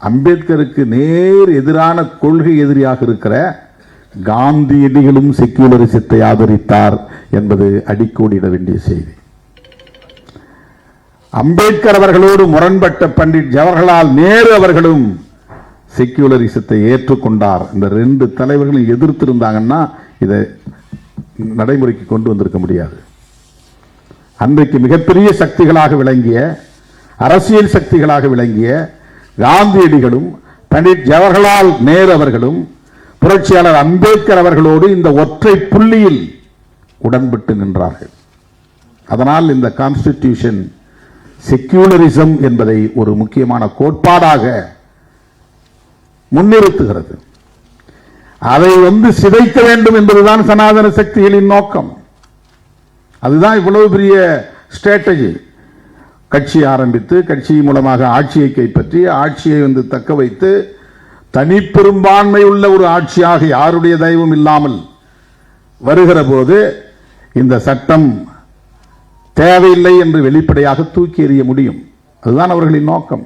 அம்பேத்கருக்கு நேர் எதிரான கொள்கை எதிரியாக இருக்கிற காந்தியடிகளும் செக்யூலரிசத்தை ஆதரித்தார் என்பது அடிக்கோடிட வேண்டிய செய்தி. அம்பேத்கர் அவர்களோடு முரண்பட்ட பண்டிட் ஜவஹர்லால் நேரு அவர்களும் செக்யூலரிசத்தை ஏற்றுக்கொண்டார். இந்த ரெண்டு தலைவர்களும் எதிர்த்திருந்தாங்கன்னா இதை நடைமுறைக்கு கொண்டு வந்திருக்க முடியாது. அன்றைக்கு மிகப்பெரிய சக்திகளாக விளங்கிய, அரசியல் சக்திகளாக விளங்கிய காந்தியடிகளும் பண்டிட் ஜவஹர்லால் நேரு அவர்களும் புரட்சியாளர் அம்பேத்கர் அவர்களோடு இந்த ஒற்றை புள்ளியில் உடன்பட்டு நின்றார்கள். அதனால் இந்த கான்ஸ்டிடியூஷன் செக்யூலரிசம் என்பதை ஒரு முக்கியமான கோட்பாடாக முன்னிறுத்துகிறது. அதை சிதைக்க வேண்டும் என்பதுதான் சனாதன சக்திகளின் நோக்கம். அதுதான் இவ்வளவு பெரிய ஸ்ட்ராட்டஜி. கட்சி ஆரம்பித்து, கட்சி மூலமாக ஆட்சியை கைப்பற்றி, ஆட்சியை தக்க வைத்து, தனிப்பெரும்பான்மை உள்ள ஒரு ஆட்சியாக யாருடைய தயவும் இல்லாமல் வருகிற போது இந்த சட்டம் தேவையில்லை என்று வெளிப்படையாக தூக்கி எறிய முடியும். அதுதான் அவர்களின் நோக்கம்.